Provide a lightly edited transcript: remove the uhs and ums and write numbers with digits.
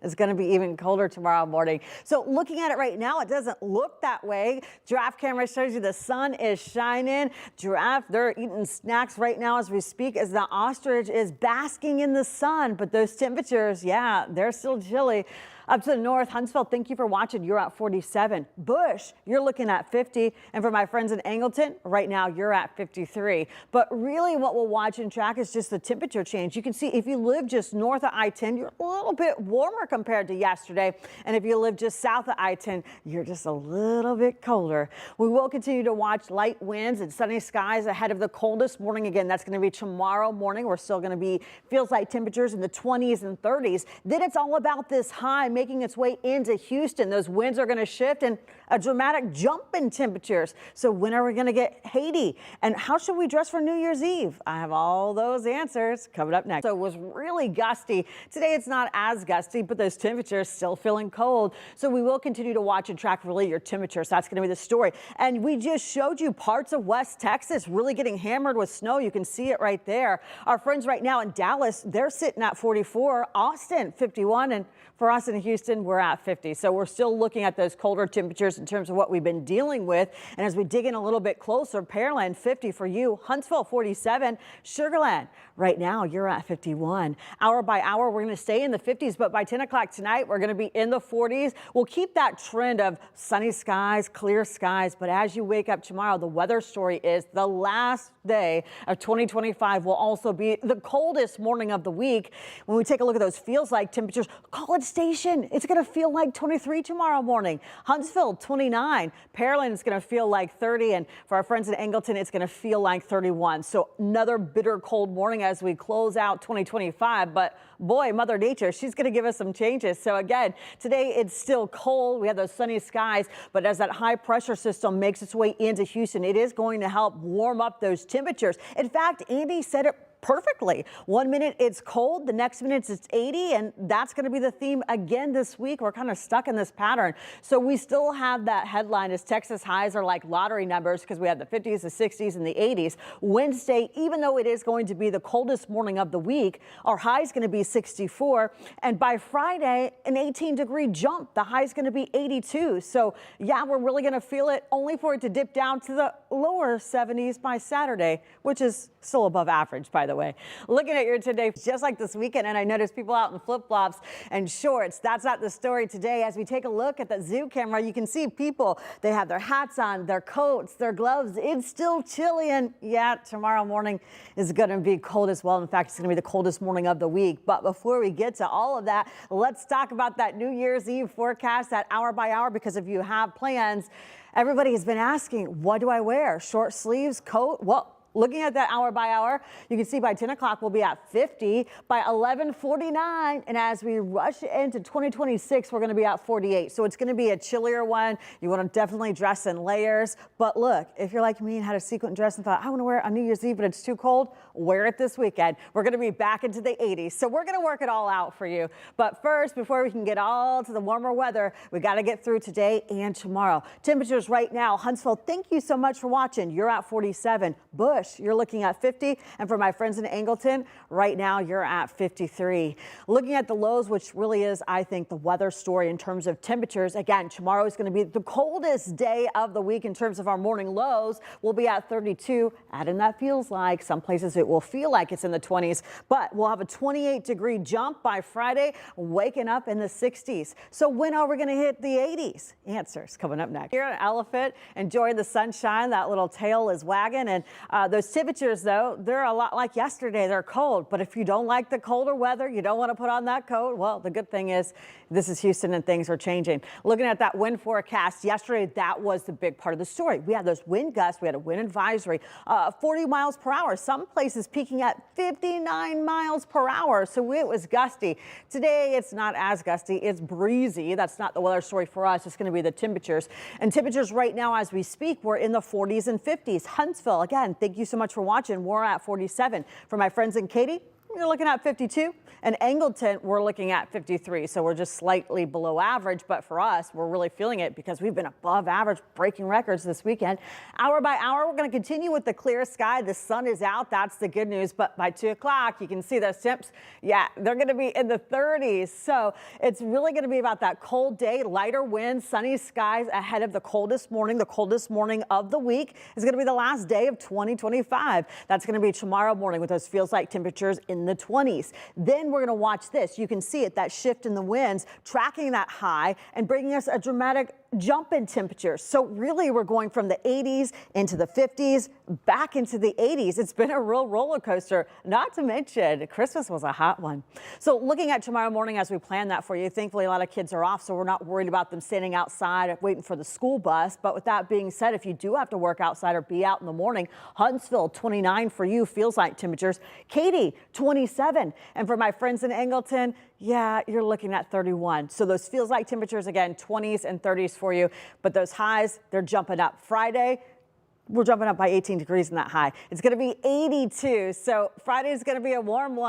It's going to be even colder tomorrow morning. So looking at it right now, it doesn't look that way. Giraffe camera shows you the sun is shining. Giraffe, they're eating snacks right now as we speak, as the ostrich is basking in the sun. But those temperatures, yeah, they're still chilly. Up to the north, Huntsville, thank you for watching. You're at 47. Bush, you're looking at 50. And for my friends in Angleton, right now you're at 53. But really what we'll watch and track is just the temperature change. You can see if you live just north of I-10, you're a little bit warmer compared to yesterday. And if you live just south of I-10, you're just a little bit colder. We will continue to watch light winds and sunny skies ahead of the coldest morning. Again, that's going to be tomorrow morning. We're still going to be feels like temperatures in the 20s and 30s. Then it's all about this high making its way into Houston. Those winds are going to shift and a dramatic jump in temperatures. So when are we going to get Haiti? And how should we dress for New Year's Eve? I have all those answers coming up next. So it was really gusty. Today it's not as gusty, but those temperatures still feeling cold. So we will continue to watch and track really your temperatures. That's going to be the story. And we just showed you parts of West Texas really getting hammered with snow. You can see it right there. Our friends right now in Dallas, they're sitting at 44, Austin 51, and for us in Houston, we're at 50. So we're still looking at those colder temperatures in terms of what we've been dealing with. And as we dig in a little bit closer, Pearland 50 for you, Huntsville 47, Sugar Land right now you're at 51. Hour by hour, we're going to stay in the 50s, but by 10 o'clock tonight, we're going to be in the 40s. We'll keep that trend of sunny skies, clear skies. But as you wake up tomorrow, the weather story is the last day of 2025 will also be the coldest morning of the week. When we take a look at those feels like temperatures, College Station, it's going to feel like 23 tomorrow morning. Huntsville 29, Pearland is going to feel like 30, and for our friends in Angleton, it's going to feel like 31. So another bitter cold morning as we close out 2025. But boy, Mother Nature, she's going to give us some changes. So again, today it's still cold. We have those sunny skies, but as that high pressure system makes its way into Houston, it is going to help warm up those temperatures. In fact, Andy said it perfectly. 1 minute it's cold, the next minute it's 80, and that's going to be the theme again this week. We're kind of stuck in this pattern. So we still have that headline as Texas highs are like lottery numbers because we have the 50s, the 60s, and the 80s. Wednesday, even though it is going to be the coldest morning of the week, our high is going to be 64, and by Friday, an 18-degree jump. The high is going to be 82. So yeah, we're really going to feel it, only for it to dip down to the lower 70s by Saturday, which is still above average, by the way. Looking at your today, just like this weekend, and I noticed people out in flip-flops and shorts. That's not the story today. As we take a look at the zoo camera, you can see people, they have their hats on, their coats, their gloves. It's still chilly, and yeah, tomorrow morning is going to be cold as well. In fact, it's going to be the coldest morning of the week. But before we get to all of that, let's talk about that New Year's Eve forecast, that hour by hour, because if you have plans, everybody has been asking, what do I wear? Short sleeves, coat? Well, looking at that hour by hour, you can see by 10 o'clock we'll be at 50, by 11:49, and as we rush into 2026, we're going to be at 48. So it's going to be a chillier one. You want to definitely dress in layers. But look, if you're like me and had a sequin dress and thought, I want to wear it on New Year's Eve, but it's too cold, wear it this weekend. We're going to be back into the 80s. So we're going to work it all out for you. But first, before we can get all to the warmer weather, we got to get through today and tomorrow. Temperatures right now, Huntsville, thank you so much for watching. You're at 47. Bush, you're looking at 50, and for my friends in Angleton, right now you're at 53. Looking at the lows, which really is, I think, the weather story in terms of temperatures. Again, tomorrow is going to be the coldest day of the week in terms of our morning lows. We'll be at 32. Add in that feels like. Some places it will feel like it's in the 20s, but we'll have a 28-degree jump by Friday, waking up in the 60s. So when are we going to hit the 80s? Answers coming up next. Here at Elephant, enjoying the sunshine. That little tail is wagging, and those temperatures, though, they're a lot like yesterday. They're cold, but if you don't like the colder weather, you don't want to put on that coat, well, the good thing is this is Houston and things are changing. Looking at that wind forecast yesterday, that was the big part of the story. We had those wind gusts. We had a wind advisory, 40 miles per hour. Some places peaking at 59 miles per hour. So it was gusty. Today, it's not as gusty. It's breezy. That's not the weather story for us. It's going to be the temperatures. And temperatures right now as we speak, we're in the 40s and 50s. Huntsville, again, thank you so much for watching. We're at 47. For my friends in Katy, you're looking at 52. And Angleton, we're looking at 53. So we're just slightly below average. But for us, we're really feeling it because we've been above average, breaking records this weekend. Hour by hour, we're going to continue with the clear sky. The sun is out. That's the good news. But by 2 o'clock, you can see those temps. Yeah, they're going to be in the 30s. So it's really going to be about that cold day, lighter winds, sunny skies ahead of the coldest morning. The coldest morning of the week is going to be the last day of 2025. That's going to be tomorrow morning with those feels like temperatures in the 20s. Then we're going to watch this. You can see it, that shift in the winds, tracking that high and bringing us a dramatic jump in temperatures. So really we're going from the 80s into the 50s, back into the 80s. It's been a real roller coaster, not to mention Christmas was a hot one. So looking at tomorrow morning as we plan that for you, thankfully a lot of kids are off, so we're not worried about them standing outside waiting for the school bus. But with that being said, if you do have to work outside or be out in the morning, Huntsville 29 for you, feels like temperatures. Katy 27. And for my friends in Angleton, yeah, you're looking at 31. So those feels like temperatures, again, 20s and 30s for you. But those highs, they're jumping up. Friday, we're jumping up by 18 degrees in that high. It's going to be 82. So Friday is going to be a warm one.